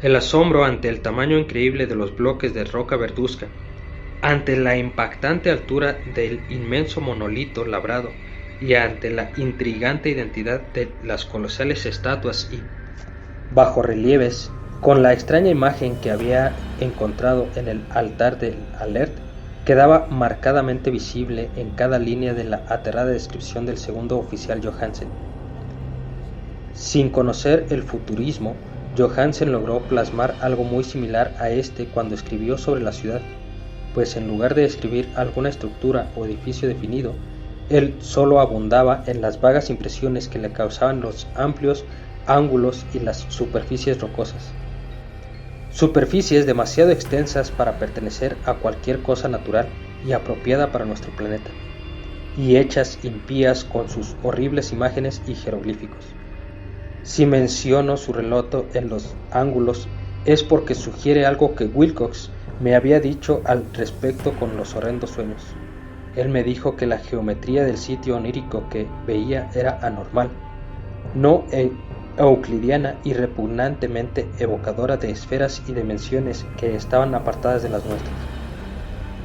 El asombro ante el tamaño increíble de los bloques de roca verduzca, ante la impactante altura del inmenso monolito labrado y ante la intrigante identidad de las colosales estatuas y bajorrelieves, con la extraña imagen que había encontrado en el altar del Alert, quedaba marcadamente visible en cada línea de la aterrada descripción del segundo oficial Johansen. Sin conocer el futurismo, Johansen logró plasmar algo muy similar a este cuando escribió sobre la ciudad, pues en lugar de describir alguna estructura o edificio definido, él solo abundaba en las vagas impresiones que le causaban los amplios ángulos y las superficies rocosas. Superficies demasiado extensas para pertenecer a cualquier cosa natural y apropiada para nuestro planeta, y hechas impías con sus horribles imágenes y jeroglíficos. Si menciono su relato en los ángulos es porque sugiere algo que Wilcox me había dicho al respecto con los horrendos sueños. Él me dijo que la geometría del sitio onírico que veía era anormal, no euclidiana y repugnantemente evocadora de esferas y dimensiones que estaban apartadas de las nuestras.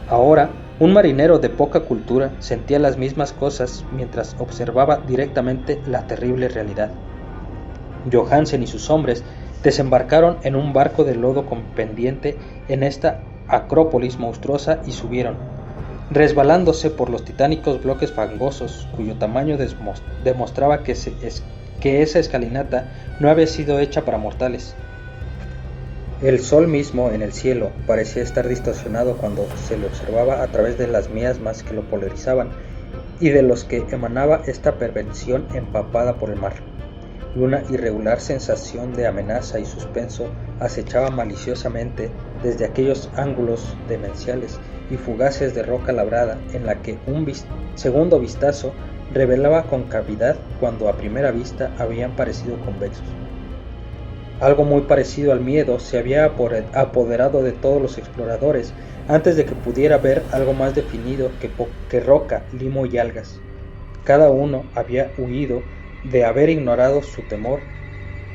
Ahora, un marinero de poca cultura sentía las mismas cosas mientras observaba directamente la terrible realidad. Johansen y sus hombres desembarcaron en un barco de lodo con pendiente en esta acrópolis monstruosa y subieron, resbalándose por los titánicos bloques fangosos, cuyo tamaño demostraba que esa escalinata no había sido hecha para mortales. El sol mismo en el cielo parecía estar distorsionado cuando se le observaba a través de las miasmas que lo polarizaban y de los que emanaba esta perversión empapada por el mar. Y una irregular sensación de amenaza y suspenso acechaba maliciosamente desde aquellos ángulos demenciales y fugaces de roca labrada en la que un segundo vistazo revelaba concavidad cuando a primera vista habían parecido convexos. Algo muy parecido al miedo se había apoderado de todos los exploradores antes de que pudiera ver algo más definido que roca, limo y algas. Cada uno había huido de haber ignorado su temor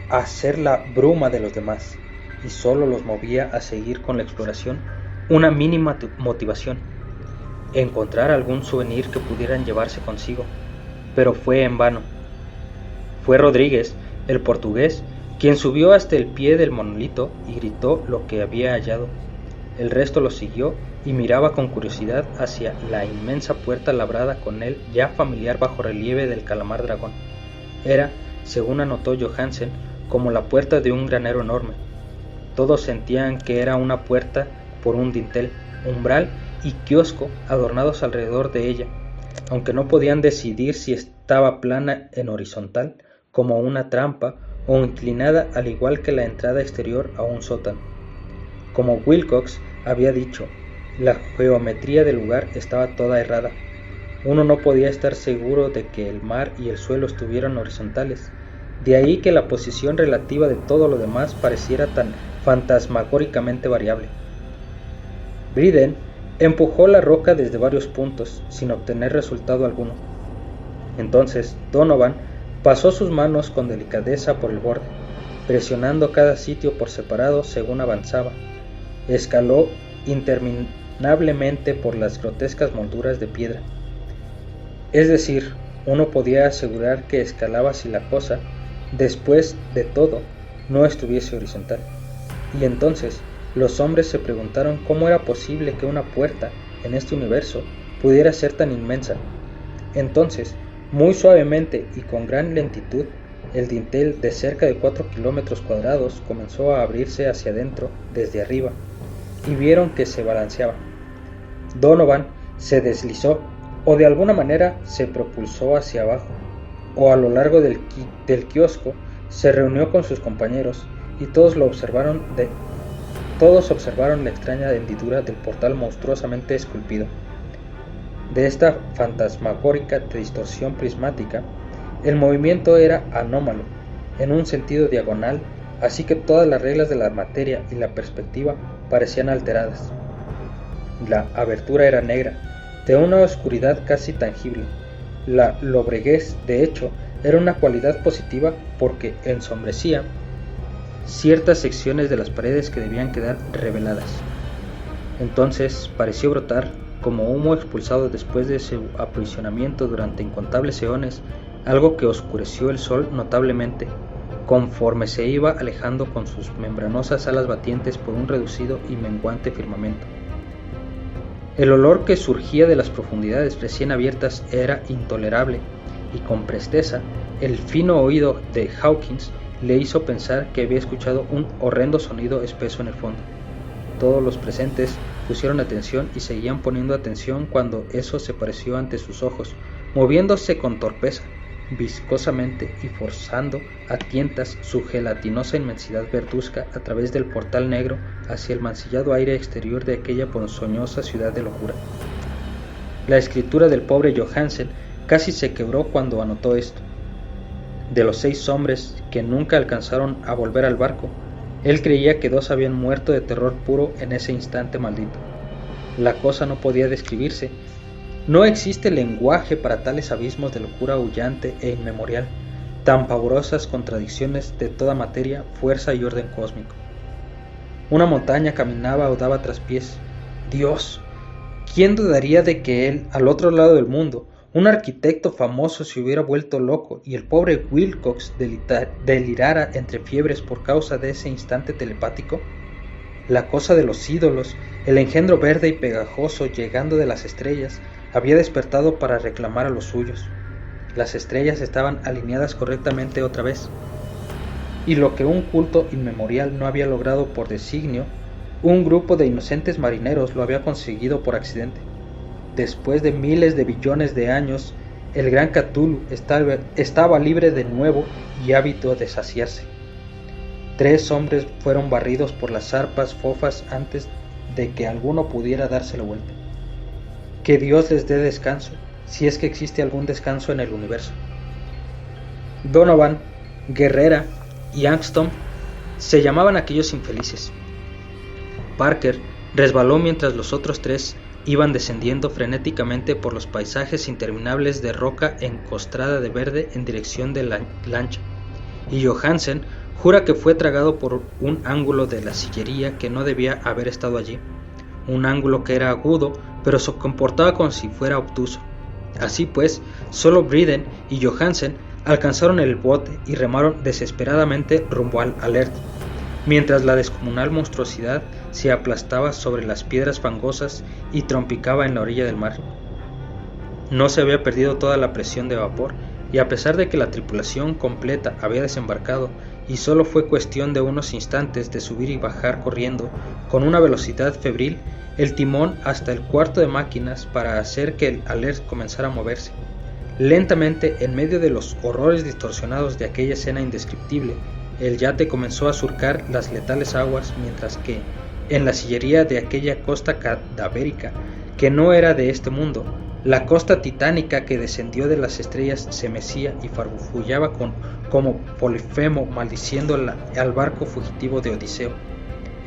a ser la bruma de los demás, y solo los movía a seguir con la exploración una mínima motivación: encontrar algún souvenir que pudieran llevarse consigo. Pero fue en vano. Fue Rodríguez, el portugués, quien subió hasta el pie del monolito y gritó lo que había hallado. El resto lo siguió y miraba con curiosidad hacia la inmensa puerta labrada con el ya familiar bajorrelieve del calamar dragón. Era, según anotó Johansen, como la puerta de un granero enorme. Todos sentían que era una puerta por un dintel, umbral y kiosco adornados alrededor de ella, aunque no podían decidir si estaba plana en horizontal, como una trampa, o inclinada al igual que la entrada exterior a un sótano. Como Wilcox había dicho, la geometría del lugar estaba toda errada. Uno no podía estar seguro de que el mar y el suelo estuvieran horizontales, de ahí que la posición relativa de todo lo demás pareciera tan fantasmagóricamente variable. Briden empujó la roca desde varios puntos, sin obtener resultado alguno. Entonces Donovan pasó sus manos con delicadeza por el borde, presionando cada sitio por separado según avanzaba. Escaló interminablemente por las grotescas molduras de piedra. Es decir, uno podía asegurar que escalaba si la cosa, después de todo, no estuviese horizontal. Y entonces los hombres se preguntaron cómo era posible que una puerta en este universo pudiera ser tan inmensa. Entonces, muy suavemente y con gran lentitud, el dintel de cerca de 4 kilómetros cuadrados comenzó a abrirse hacia adentro desde arriba, y vieron que se balanceaba. Donovan se deslizó, o de alguna manera se propulsó hacia abajo, o a lo largo del kiosco se reunió con sus compañeros, y todos observaron la extraña hendidura del portal monstruosamente esculpido. De esta fantasmagórica distorsión prismática, el movimiento era anómalo, en un sentido diagonal, así que todas las reglas de la materia y la perspectiva parecían alteradas. La abertura era negra, de una oscuridad casi tangible. La lobreguez, de hecho, era una cualidad positiva porque ensombrecía ciertas secciones de las paredes que debían quedar reveladas. Entonces pareció brotar, como humo expulsado después de su aprisionamiento durante incontables eones, algo que oscureció el sol notablemente, conforme se iba alejando con sus membranosas alas batientes por un reducido y menguante firmamento. El olor que surgía de las profundidades recién abiertas era intolerable, y con presteza el fino oído de Hawkins le hizo pensar que había escuchado un horrendo sonido espeso en el fondo. Todos los presentes pusieron atención y seguían poniendo atención cuando eso se apareció ante sus ojos, moviéndose con torpeza, viscosamente y forzando a tientas su gelatinosa inmensidad verduzca a través del portal negro hacia el mancillado aire exterior de aquella ponzoñosa ciudad de locura. La escritura del pobre Johansen casi se quebró cuando anotó esto. De los 6 hombres que nunca alcanzaron a volver al barco, él creía que 2 habían muerto de terror puro en ese instante maldito. La cosa no podía describirse. No existe lenguaje para tales abismos de locura aullante e inmemorial, tan pavorosas contradicciones de toda materia, fuerza y orden cósmico. Una montaña caminaba o daba traspiés. Dios, ¿quién dudaría de que él, al otro lado del mundo, un arquitecto famoso, se hubiera vuelto loco y el pobre Wilcox delirara entre fiebres por causa de ese instante telepático? La cosa de los ídolos, el engendro verde y pegajoso llegando de las estrellas, había despertado para reclamar a los suyos. Las estrellas estaban alineadas correctamente otra vez, y lo que un culto inmemorial no había logrado por designio, un grupo de inocentes marineros lo había conseguido por accidente. Después de miles de billones de años, el gran Cthulhu estaba libre de nuevo y ávido de saciarse. 3 hombres fueron barridos por las zarpas fofas antes de que alguno pudiera darse la vuelta. Que Dios les dé descanso, si es que existe algún descanso en el universo. Donovan, Guerrera y Angstrom se llamaban aquellos infelices. Parker resbaló mientras los otros 3 iban descendiendo frenéticamente por los paisajes interminables de roca encostrada de verde en dirección de la lancha, y Johansen jura que fue tragado por un ángulo de la sillería que no debía haber estado allí, un ángulo que era agudo, pero se comportaba como si fuera obtuso. Así pues, solo Bryden y Johansen alcanzaron el bote y remaron desesperadamente rumbo al Alert, mientras la descomunal monstruosidad se aplastaba sobre las piedras fangosas y trompicaba en la orilla del mar. No se había perdido toda la presión de vapor, y a pesar de que la tripulación completa había desembarcado y solo fue cuestión de unos instantes de subir y bajar corriendo con una velocidad febril el timón hasta el cuarto de máquinas para hacer que el Alert comenzara a moverse. Lentamente, en medio de los horrores distorsionados de aquella escena indescriptible, el yate comenzó a surcar las letales aguas, mientras que, en la sillería de aquella costa cadavérica, que no era de este mundo, la costa titánica que descendió de las estrellas se mecía y farfullaba como Polifemo maldiciendo al barco fugitivo de Odiseo.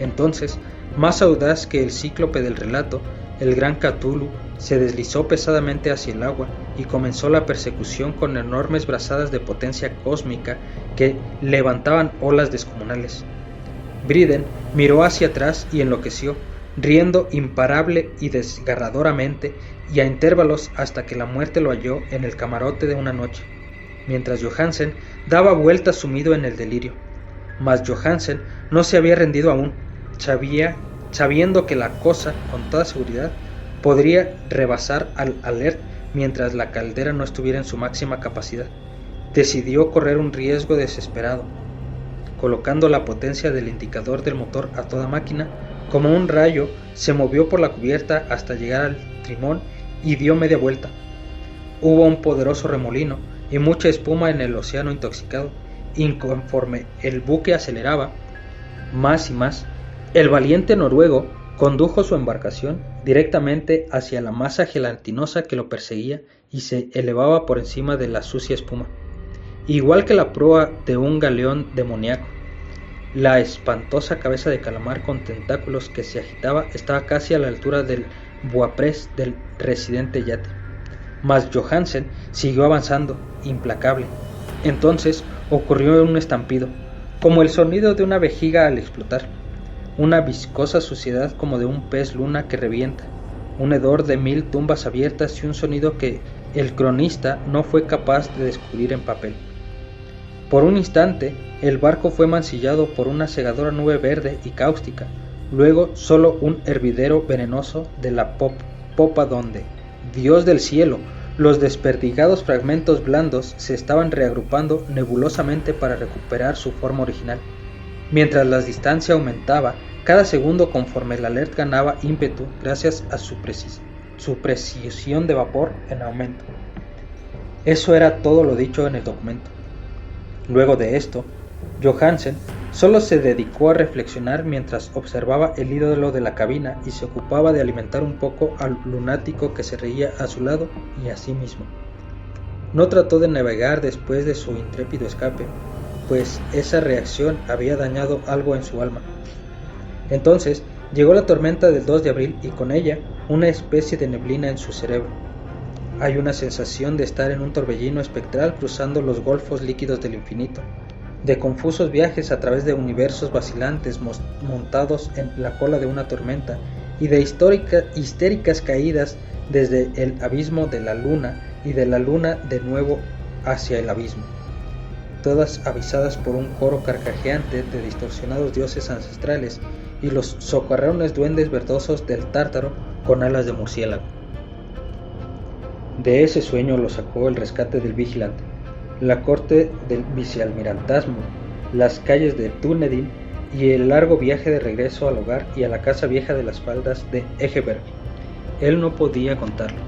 Entonces, más audaz que el cíclope del relato, el gran Cthulhu se deslizó pesadamente hacia el agua y comenzó la persecución con enormes brazadas de potencia cósmica que levantaban olas descomunales. Bryden miró hacia atrás y enloqueció, riendo imparable y desgarradoramente y a intervalos hasta que la muerte lo halló en el camarote de una noche, mientras Johansen daba vueltas sumido en el delirio. Mas Johansen no se había rendido aún, sabiendo que la cosa, con toda seguridad, podría rebasar al Alert mientras la caldera no estuviera en su máxima capacidad. Decidió correr un riesgo desesperado. Colocando la potencia del indicador del motor a toda máquina, como un rayo, se movió por la cubierta hasta llegar al timón y dio media vuelta. Hubo un poderoso remolino y mucha espuma en el océano intoxicado, y conforme el buque aceleraba más y más, el valiente noruego condujo su embarcación directamente hacia la masa gelatinosa que lo perseguía y se elevaba por encima de la sucia espuma, igual que la proa de un galeón demoníaco. La espantosa cabeza de calamar con tentáculos que se agitaba estaba casi a la altura del buaprés del residente yate. Mas Johansen siguió avanzando, implacable. Entonces ocurrió un estampido. como el sonido de una vejiga al explotar, una viscosa suciedad como de un pez luna que revienta, un hedor de 1000 tumbas abiertas y un sonido que el cronista no fue capaz de descubrir en papel. Por un instante, el barco fue mancillado por una cegadora nube verde y cáustica, luego solo un hervidero venenoso de la popa donde, Dios del cielo, los desperdigados fragmentos blandos se estaban reagrupando nebulosamente para recuperar su forma original. Mientras la distancia aumentaba, cada segundo conforme el alert ganaba ímpetu gracias a su precisión de vapor en aumento. Eso era todo lo dicho en el documento. Luego de esto, Johansen solo se dedicó a reflexionar mientras observaba el ídolo de la cabina y se ocupaba de alimentar un poco al lunático que se reía a su lado y a sí mismo. No trató de navegar después de su intrépido escape, pues esa reacción había dañado algo en su alma. Entonces llegó la tormenta del 2 de abril y con ella una especie de neblina en su cerebro. Hay una sensación de estar en un torbellino espectral cruzando los golfos líquidos del infinito, de confusos viajes a través de universos vacilantes montados en la cola de una tormenta y de histéricas caídas desde el abismo de la luna y de la luna de nuevo hacia el abismo, todas avisadas por un coro carcajeante de distorsionados dioses ancestrales y los socarrones duendes verdosos del Tártaro con alas de murciélago. De ese sueño lo sacó el rescate del Vigilante, la corte del vicealmirantasmo, las calles de Dunedin y el largo viaje de regreso al hogar y a la casa vieja de las faldas de Egeberg. Él no podía contarlo.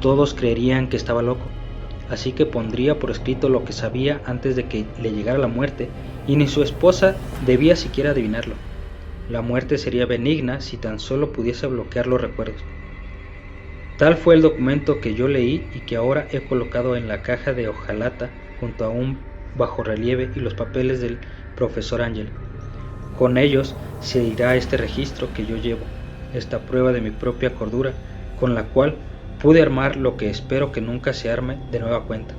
Todos creerían que estaba loco, así que pondría por escrito lo que sabía antes de que le llegara la muerte, y ni su esposa debía siquiera adivinarlo. La muerte sería benigna si tan solo pudiese bloquear los recuerdos. Tal fue el documento que yo leí y que ahora he colocado en la caja de hojalata junto a un bajorrelieve y los papeles del profesor Ángel. Con ellos se irá este registro que yo llevo, esta prueba de mi propia cordura, con la cual pude armar lo que espero que nunca se arme de nueva cuenta.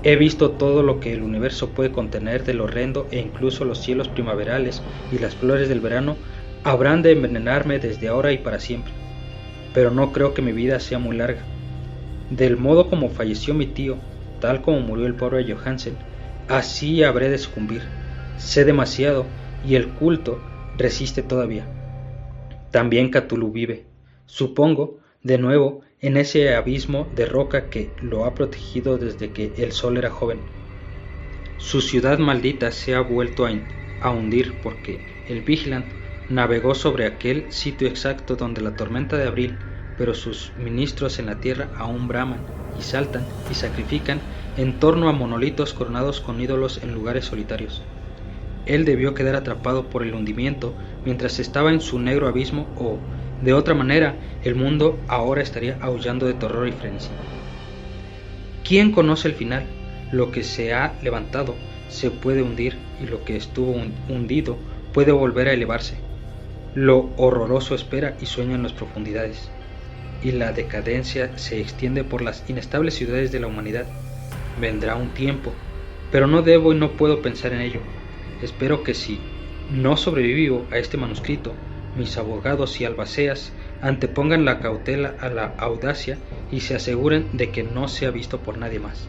He visto todo lo que el universo puede contener del horrendo e incluso los cielos primaverales y las flores del verano habrán de envenenarme desde ahora y para siempre. Pero no creo que mi vida sea muy larga. Del modo como falleció mi tío, tal como murió el pobre Johansen, así habré de sucumbir. Sé demasiado y el culto resiste todavía. También Cthulhu vive, supongo, de nuevo, en ese abismo de roca que lo ha protegido desde que el sol era joven. Su ciudad maldita se ha vuelto a hundir porque el Vigilant navegó sobre aquel sitio exacto donde la tormenta de abril, pero sus ministros en la tierra aún braman y saltan y sacrifican en torno a monolitos coronados con ídolos en lugares solitarios. Él debió quedar atrapado por el hundimiento mientras estaba en su negro abismo o, de otra manera, el mundo ahora estaría aullando de terror y frenesí. ¿Quién conoce el final? Lo que se ha levantado se puede hundir y lo que estuvo hundido puede volver a elevarse. Lo horroroso espera y sueña en las profundidades, y la decadencia se extiende por las inestables ciudades de la humanidad. Vendrá un tiempo, pero no debo y no puedo pensar en ello. Espero que si no sobrevivo a este manuscrito, mis abogados y albaceas antepongan la cautela a la audacia y se aseguren de que no sea visto por nadie más.